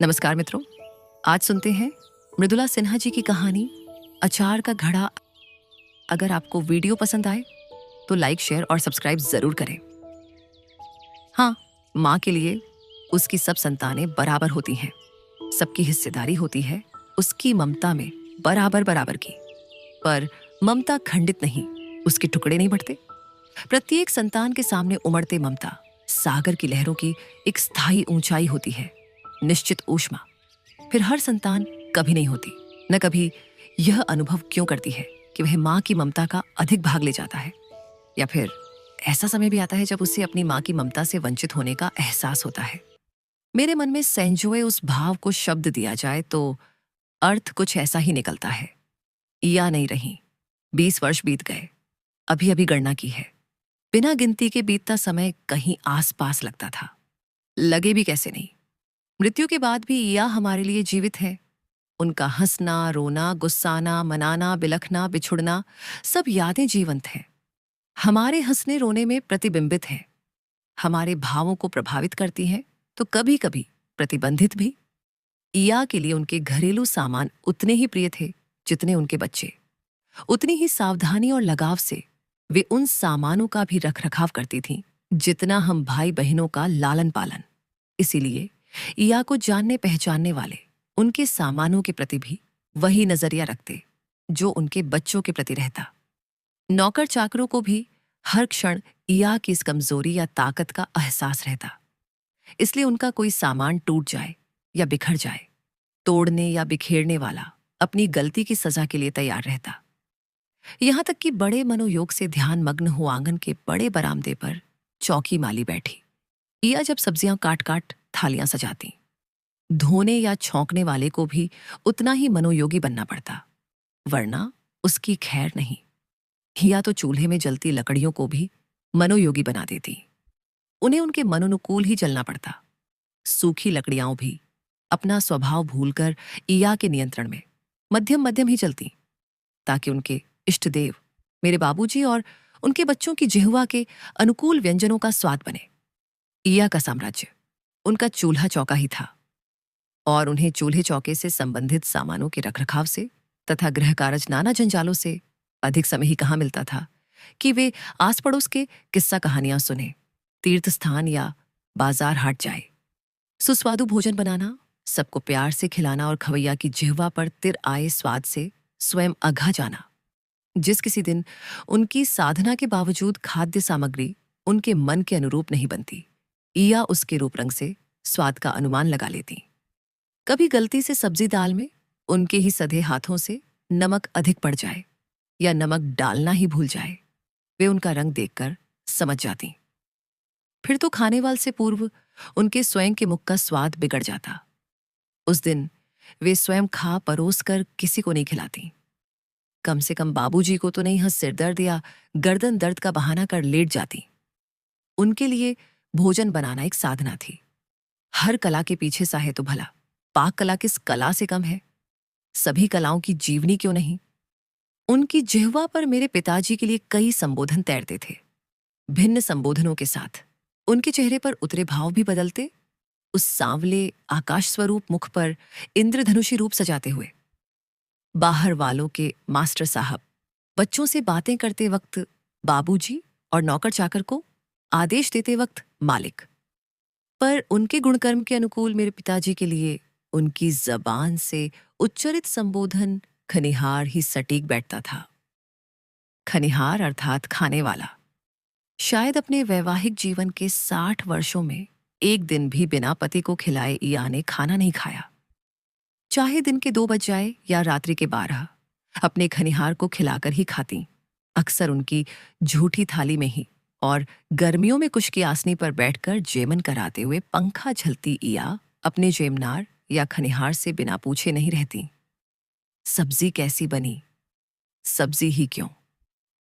नमस्कार मित्रों, आज सुनते हैं मृदुला सिन्हा जी की कहानी अचार का घड़ा। अगर आपको वीडियो पसंद आए तो लाइक, शेयर और सब्सक्राइब जरूर करें। हाँ, माँ के लिए उसकी सब संतानें बराबर होती हैं, सबकी हिस्सेदारी होती है उसकी ममता में बराबर बराबर की। पर ममता खंडित नहीं, उसके टुकड़े नहीं बढ़ते। प्रत्येक संतान के सामने उमड़ते ममता सागर की लहरों की एक स्थायी ऊंचाई होती है, निश्चित ऊष्मा। फिर हर संतान कभी नहीं होती, न कभी यह अनुभव क्यों करती है कि वह माँ की ममता का अधिक भाग ले जाता है। या फिर ऐसा समय भी आता है जब उसे अपनी माँ की ममता से वंचित होने का एहसास होता है। मेरे मन में संजोए उस भाव को शब्द दिया जाए तो अर्थ कुछ ऐसा ही निकलता है। या नहीं रही, 20 वर्ष बीत गए, अभी अभी गणना की है। बिना गिनती के बीतता समय कहीं आस पास लगता था, लगे भी कैसे नहीं। मृत्यु के बाद भी या हमारे लिए जीवित है। उनका हंसना, रोना, गुस्साना, मनाना, बिलखना, बिछुड़ना, सब यादें जीवंत हैं। हमारे हंसने रोने में प्रतिबिंबित है, हमारे भावों को प्रभावित करती हैं, तो कभी कभी प्रतिबंधित भी। ईया के लिए उनके घरेलू सामान उतने ही प्रिय थे जितने उनके बच्चे। उतनी ही सावधानी और लगाव से वे उन सामानों का भी रख रखाव करती थीं जितना हम भाई बहनों का लालन पालन। इसीलिए ईया को जानने पहचानने वाले उनके सामानों के प्रति भी वही नजरिया रखते जो उनके बच्चों के प्रति रहता। नौकर चाकरों को भी हर क्षण ईया की इस कमजोरी या ताकत का एहसास रहता। इसलिए उनका कोई सामान टूट जाए या बिखर जाए, तोड़ने या बिखेरने वाला अपनी गलती की सजा के लिए तैयार रहता। यहां तक कि बड़े मनोयोग से ध्यान मग्न हो आंगन के बड़े बरामदे पर चौकी माली बैठी ईया जब सब्जियां काट काट थालियां सजाती, धोने या छौंकने वाले को भी उतना ही मनोयोगी बनना पड़ता, वरना उसकी खैर नहीं। या तो चूल्हे में जलती लकड़ियों को भी मनोयोगी बना देती, उन्हें उनके मनोनुकूल ही जलना पड़ता। सूखी लकड़ियां भी अपना स्वभाव भूलकर ईया के नियंत्रण में मध्यम मध्यम ही चलती, ताकि उनके इष्टदेव मेरे बाबूजी और उनके बच्चों की जिह्वा के अनुकूल व्यंजनों का स्वाद बने। ईया का साम्राज्य उनका चूल्हा चौका ही था, और उन्हें चूल्हे चौके से संबंधित सामानों के रखरखाव से तथा गृह कार्य नाना जंजालों से अधिक समय ही कहाँ मिलता था कि वे आस पड़ोस के किस्सा कहानियां सुने, तीर्थ स्थान या बाजार हाट जाए। सुस्वादु भोजन बनाना, सबको प्यार से खिलाना और खवैया की जिह्वा पर तिर आए स्वाद से स्वयं अघा जाना। जिस किसी दिन उनकी साधना के बावजूद खाद्य सामग्री उनके मन के अनुरूप नहीं बनती, ईया उसके रूप रंग से स्वाद का अनुमान लगा लेती। कभी गलती से सब्जी दाल में उनके ही सधे हाथों से नमक अधिक पड़ जाए या नमक डालना ही भूल जाए, वे उनका रंग देखकर समझ जाती। फिर तो खाने वाल से पूर्व उनके स्वयं के मुख का स्वाद बिगड़ जाता। उस दिन वे स्वयं खा परोस कर किसी को नहीं खिलाती। कम से कम बाबूजी को तो नहीं, हंस सिर दर्द या गर्दन दर्द का बहाना कर लेट जाती। उनके लिए भोजन बनाना एक साधना थी। हर कला के पीछे सा है तो भला पाक कला किस कला से कम है? सभी कलाओं की जीवनी क्यों नहीं? उनकी जिह्वा पर मेरे पिताजी के लिए कई संबोधन तैरते थे, भिन्न संबोधनों के साथ। उनके चेहरे पर उतरे भाव भी बदलते, उस सांवले आकाश स्वरूप मुख पर इंद्रधनुषी रूप सजाते हुए। बाहर वालों के मास्टर साहब बच्चों से बातें करते वक्त बाबूजी और नौकर चाकर को आदेश देते वक्त मालिक। पर उनके गुणकर्म के अनुकूल मेरे पिताजी के लिए उनकी जबान से उच्चरित संबोधन खनिहार ही सटीक बैठता था। खनिहार अर्थात खाने वाला। शायद अपने वैवाहिक जीवन के 60 वर्षों में एक दिन भी बिना पति को खिलाए ईया ने खाना नहीं खाया। चाहे दिन के 2 बज जाए या रात्रि के 12, अपने खनिहार को खिलाकर ही खाती, अक्सर उनकी झूठी थाली में ही। और गर्मियों में कुश की आसनी पर बैठकर जेमन कराते हुए पंखा झलती ईया अपने जेमनार या खनिहार से बिना पूछे नहीं रहती, सब्जी कैसी बनी? सब्जी ही क्यों,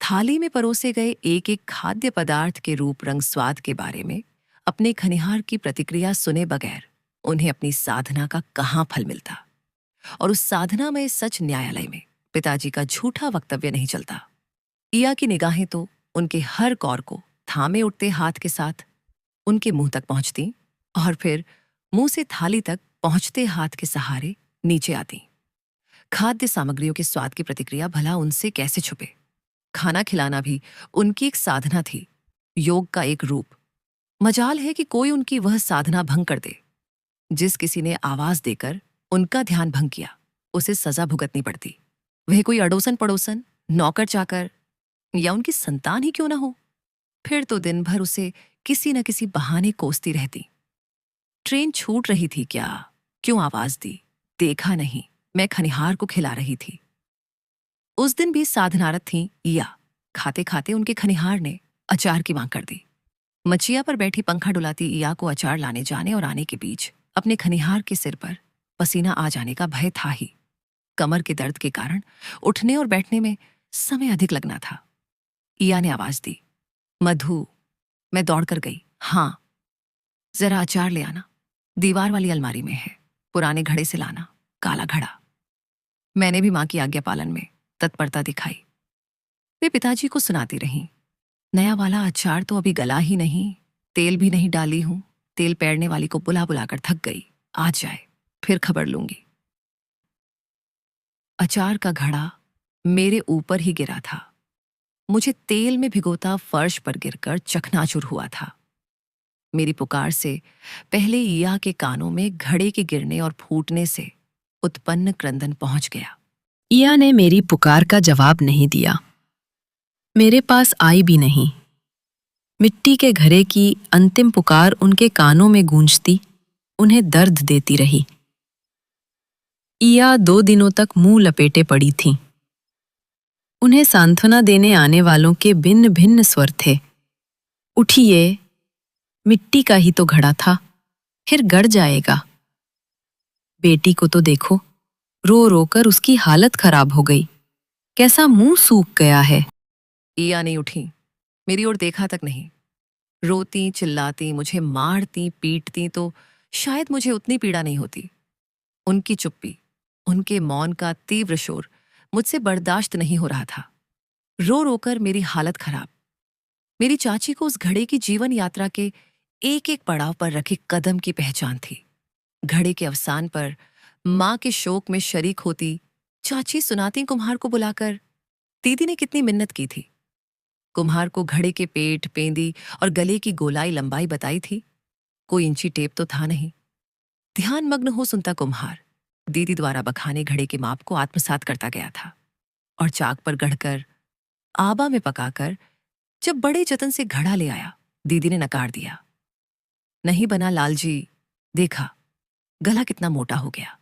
थाली में परोसे गए एक एक खाद्य पदार्थ के रूप रंग स्वाद के बारे में अपने खनिहार की प्रतिक्रिया सुने बगैर उन्हें अपनी साधना का कहाँ फल मिलता। और उस साधना में सच न्यायालय में पिताजी का झूठा वक्तव्य नहीं चलता। ईया की निगाहें तो उनके हर कौर को थामे उठते हाथ के साथ उनके मुंह तक पहुंचती, और फिर मुंह से थाली तक पहुंचते हाथ के सहारे नीचे आती। खाद्य सामग्रियों के स्वाद की प्रतिक्रिया भला उनसे कैसे छुपे। खाना खिलाना भी उनकी एक साधना थी, योग का एक रूप। मजाल है कि कोई उनकी वह साधना भंग कर दे। जिस किसी ने आवाज देकर उनका ध्यान भंग किया, उसे सजा भुगतनी पड़ती। वह कोई अड़ोसन पड़ोसन, नौकर चाकर या उनकी संतान ही क्यों ना हो, फिर तो दिन भर उसे किसी न किसी बहाने कोसती रहती। ट्रेन छूट रही थी क्या? क्यों आवाज दी? देखा नहीं, मैं खनिहार को खिला रही थी। उस दिन भी साधनारत थी या खाते खाते उनके खनिहार ने अचार की मांग कर दी। मचिया पर बैठी पंखा डुलाती ईया को अचार लाने जाने और आने के बीच अपने खनिहार के सिर पर पसीना आ जाने का भय था ही। कमर के दर्द के कारण उठने और बैठने में समय अधिक लगना था। ईया ने आवाज दी, मधु। मैं दौड़कर गई। हाँ, जरा अचार ले आना, दीवार वाली अलमारी में है, पुराने घड़े से लाना, काला घड़ा। मैंने भी मां की आज्ञा पालन में तत्परता दिखाई। वे पिताजी को सुनाती रहीं, नया वाला अचार तो अभी गला ही नहीं, तेल भी नहीं डाली हूं। तेल पेड़ने वाली को बुला बुलाकर थक गई, आज जाए फिर खबर लूंगी। अचार का घड़ा मेरे ऊपर ही गिरा था। मुझे तेल में भिगोता फर्श पर गिरकर चकनाचूर हुआ था। मेरी पुकार से पहले ईया के कानों में घड़े के गिरने और फूटने से उत्पन्न क्रंदन पहुंच गया। ईया ने मेरी पुकार का जवाब नहीं दिया, मेरे पास आई भी नहीं। मिट्टी के घड़े की अंतिम पुकार उनके कानों में गूंजती, उन्हें दर्द देती रही। ईया 2 दिनों तक मुंह लपेटे पड़ी थीं। उन्हें सांत्वना देने आने वालों के भिन्न भिन्न स्वर थे। उठिए, मिट्टी का ही तो घड़ा था, फिर गड़ जाएगा। बेटी को तो देखो, रो रोकर उसकी हालत खराब हो गई, कैसा मुंह सूख गया है। ईया नहीं उठी, मेरी ओर देखा तक नहीं। रोती चिल्लाती, मुझे मारती पीटती तो शायद मुझे उतनी पीड़ा नहीं होती। उनकी चुप्पी, उनके मौन का तीव्र शोर मुझसे बर्दाश्त नहीं हो रहा था। रो रोकर मेरी हालत खराब। मेरी चाची को उस घड़े की जीवन यात्रा के एक एक पड़ाव पर रखे कदम की पहचान थी। घड़े के अवसान पर मां के शोक में शरीक होती चाची सुनाती कुम्हार को बुलाकर, दीदी ने कितनी मिन्नत की थी। कुम्हार को घड़े के पेट, पेंदी और गले की गोलाई लंबाई बताई थी। कोई इंची टेप तो था नहीं। ध्यान मग्न हो सुनता कुम्हार दीदी द्वारा बखाने घड़े के माप को आत्मसात करता गया था और चाक पर गढ़कर आबा में पकाकर जब बड़े जतन से घड़ा ले आया, दीदी ने नकार दिया। नहीं बना लालजी, देखा गला कितना मोटा हो गया,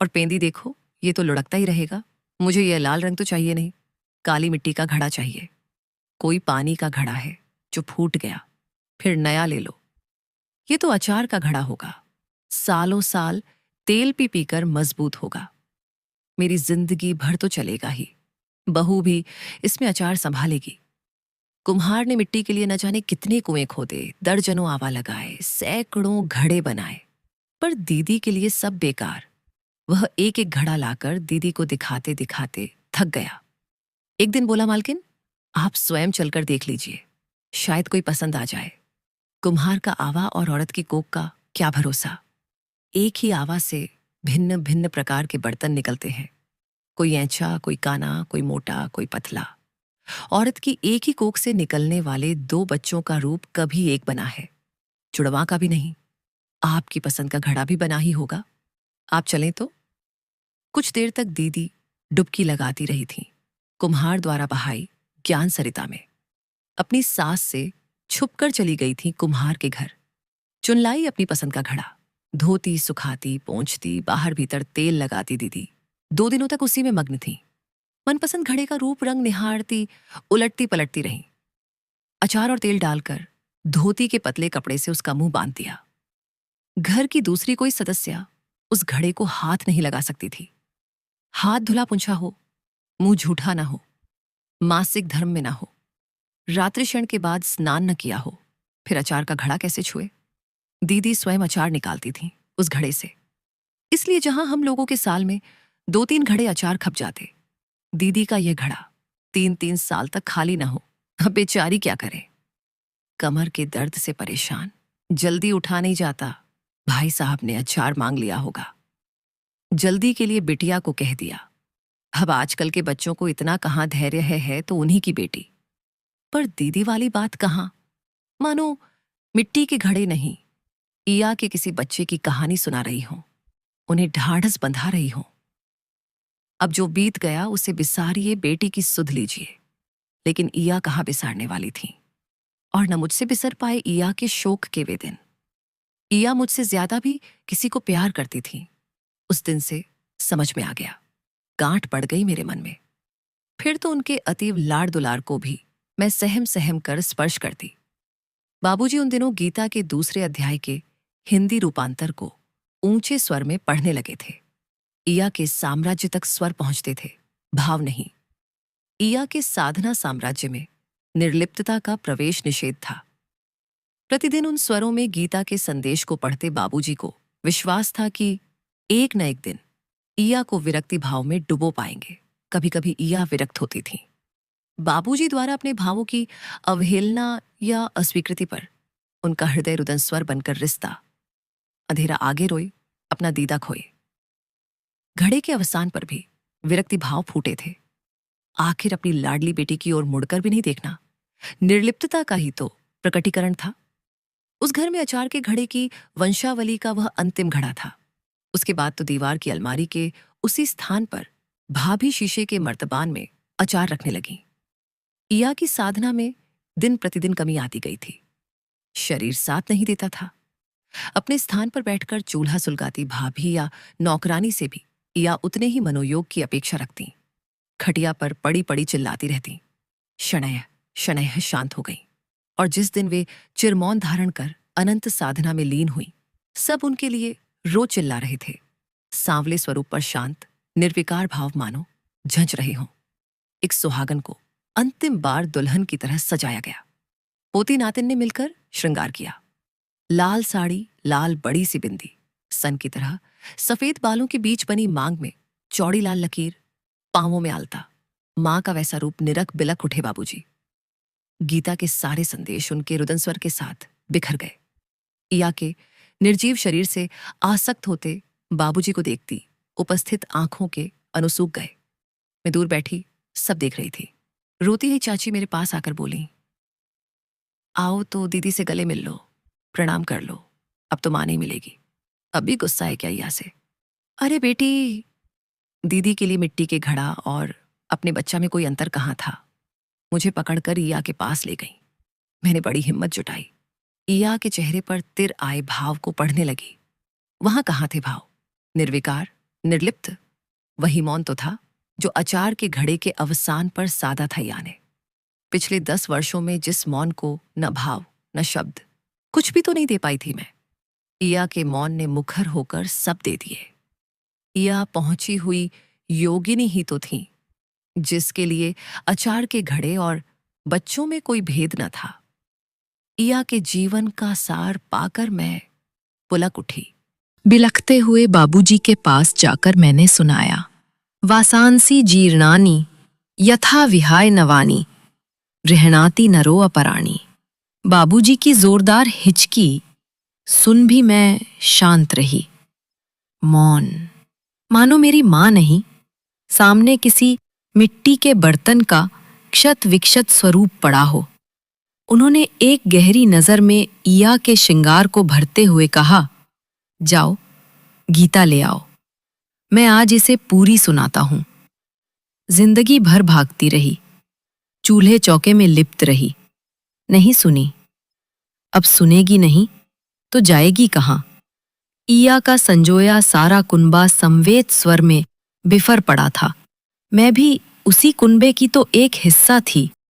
और पेंदी देखो, ये तो लुढ़कता ही रहेगा। मुझे यह लाल रंग तो चाहिए नहीं, काली मिट्टी का घड़ा चाहिए। कोई पानी का घड़ा है जो फूट गया, फिर नया ले लो। ये तो अचार का घड़ा होगा, सालों साल तेल पी पीकर मजबूत होगा। मेरी जिंदगी भर तो चलेगा ही, बहू भी इसमें अचार संभालेगी। कुम्हार ने मिट्टी के लिए न जाने कितने कुएं खोदे, दर्जनों आवा लगाए, सैकड़ों घड़े बनाए, पर दीदी के लिए सब बेकार। वह एक एक घड़ा लाकर दीदी को दिखाते दिखाते थक गया। एक दिन बोला, मालकिन आप स्वयं चलकर देख लीजिए, शायद कोई पसंद आ जाए। कुम्हार का आवा और औरत की कोख का क्या भरोसा। एक ही आवा से भिन्न भिन्न प्रकार के बर्तन निकलते हैं, कोई ऐंचा, कोई काना, कोई मोटा, कोई पतला। औरत की एक ही कोख से निकलने वाले 2 बच्चों का रूप कभी एक बना है, जुड़वा का भी नहीं। आपकी पसंद का घड़ा भी बना ही होगा, आप चलें तो। कुछ देर तक दीदी डुबकी लगाती रही थी, कुम्हार द्वारा बहाई ज्ञान सरिता में। अपनी सास से छुपकर चली गई थी कुम्हार के घर। चुन लाई अपनी पसंद का घड़ा, धोती, सुखाती, पोंछती, बाहर भीतर तेल लगाती दीदी 2 दिनों तक उसी में मग्न थी। मनपसंद घड़े का रूप रंग निहारती, उलटती पलटती रही। अचार और तेल डालकर धोती के पतले कपड़े से उसका मुंह बांध दिया। घर की दूसरी कोई सदस्य उस घड़े को हाथ नहीं लगा सकती थी। हाथ धुला पुंछा हो, मुंह झूठा न हो, मासिक धर्म में न हो, रात्रि क्षण के बाद स्नान न किया हो, फिर अचार का घड़ा कैसे छुए। दीदी स्वयं अचार निकालती थी उस घड़े से, इसलिए जहां हम लोगों के साल में 2-3 घड़े अचार खप जाते, दीदी का यह घड़ा 3-3 साल तक खाली न हो। अब बेचारी क्या करे। कमर के दर्द से परेशान, जल्दी उठा नहीं जाता, भाई साहब ने अचार मांग लिया होगा। जल्दी के लिए बिटिया को कह दिया। अब आजकल के बच्चों को इतना कहाँ धैर्य है तो उन्हीं की बेटी। पर दीदी वाली बात कहाँ, मानो मिट्टी के घड़े नहीं, ईया के किसी बच्चे की कहानी सुना रही हूं, उन्हें ढाढ़स बंधा रही हूं। अब जो बीत गया उसे बिसारिए, बेटी की सुध लीजिए। लेकिन ईया कहाँ बिसारने वाली थी, और न मुझसे बिसर पाए ईया के शोक के वे दिन। ईया मुझसे ज्यादा भी किसी को प्यार करती थी। उस दिन से समझ में आ गया, गांठ पड़ गई मेरे मन में। फिर तो उनके अतीव लाड़ दुलार को भी मैं सहम सहम कर स्पर्श करती। बाबूजी उन दिनों गीता के दूसरे अध्याय के हिंदी रूपांतर को ऊंचे स्वर में पढ़ने लगे थे। ईया के साम्राज्य तक स्वर पहुंचते थे, भाव नहीं। ईया के साधना साम्राज्य में निर्लिप्तता का प्रवेश निषेध था। प्रतिदिन उन स्वरों में गीता के संदेश को पढ़ते बाबूजी को विश्वास था कि एक न एक दिन ईया को विरक्ति भाव में डुबो पाएंगे। कभी कभी ईया विरक्त होती थी। बाबूजी द्वारा अपने भावों की अवहेलना या अस्वीकृति पर उनका हृदय रुदन स्वर बनकर रिश्ता। अंधेरा आगे रोए, अपना दीदा खोए। घड़े के अवसान पर भी विरक्ति भाव फूटे थे। आखिर अपनी लाडली बेटी की ओर मुड़कर भी नहीं देखना, निर्लिप्तता का ही तो प्रकटीकरण था। उस घर में अचार के घड़े की वंशावली का वह अंतिम घड़ा था। उसके बाद तो दीवार की अलमारी के उसी स्थान पर भाभी शीशे के मर्तबान में अचार रखने लगी। ईया की साधना में दिन प्रतिदिन कमी आती गई थी। शरीर साथ नहीं देता था। अपने स्थान पर बैठकर चूल्हा सुलगाती भाभी या नौकरानी से भी ईया उतने ही मनोयोग की अपेक्षा रखती। खटिया पर पड़ी पड़ी चिल्लाती रहती। शनय शनय शांत हो गई, और जिस दिन वे चिरमौन धारण कर अनंत साधना में लीन हुई, सब उनके लिए रो चिल्ला रहे थे। सांवले स्वरूप पर शांत निर्विकार भाव मानो झंझ रहे हों। एक सुहागन को अंतिम बार दुल्हन की तरह सजाया गया। पोती नातिन ने मिलकर श्रृंगार किया। लाल साड़ी, लाल बड़ी सी बिंदी, सन की तरह सफेद बालों के बीच बनी मांग में चौड़ी लाल लकीर, पांवों में आलता। मां का वैसा रूप निरख बिलख उठे बाबूजी। गीता के सारे संदेश उनके रुदन स्वर के साथ बिखर गए। ईया के निर्जीव शरीर से आसक्त होते बाबूजी को देखती उपस्थित आंखों के अनुसूक गए। मैं दूर बैठी सब देख रही थी। रोती हुई चाची मेरे पास आकर बोली, आओ तो दीदी से गले मिल लो, प्रणाम कर लो, अब तो मां नहीं मिलेगी। अब भी गुस्सा है क्या ईया से? अरे बेटी, दीदी के लिए मिट्टी के घड़ा और अपने बच्चा में कोई अंतर कहाँ था? मुझे पकड़कर ईया के पास ले गई। मैंने बड़ी हिम्मत जुटाई। ईया के चेहरे पर तिर आए भाव को पढ़ने लगी। वहां कहाँ थे भाव? निर्विकार, निर्लिप्त, वही मौन तो था जो अचार के घड़े के अवसान पर साधा था ईया ने। पिछले 10 वर्षों में जिस मौन को न भाव न शब्द कुछ भी तो नहीं दे पाई थी मैं, ईया के मौन ने मुखर होकर सब दे दिए। ईया पहुंची हुई योगिनी ही तो थी, जिसके लिए अचार के घड़े और बच्चों में कोई भेद न था। ईया के जीवन का सार पाकर मैं पुलक उठी। बिलखते हुए बाबूजी के पास जाकर मैंने सुनाया, वासांसी जीर्णानी यथा विहाय नवानी रहनाती नरो अपराणी। बाबूजी की जोरदार हिचकी सुन भी मैं शांत रही। मौन, मानो मेरी मां नहीं, सामने किसी मिट्टी के बर्तन का क्षत विक्षत स्वरूप पड़ा हो। उन्होंने एक गहरी नजर में ईया के श्रृंगार को भरते हुए कहा, जाओ गीता ले आओ, मैं आज इसे पूरी सुनाता हूं। जिंदगी भर भागती रही, चूल्हे चौके में लिप्त रही, नहीं सुनी। अब सुनेगी नहीं तो जाएगी कहां? ईया का संजोया सारा कुनबा संवेद स्वर में बिफर पड़ा था। मैं भी उसी कुनबे की तो एक हिस्सा थी।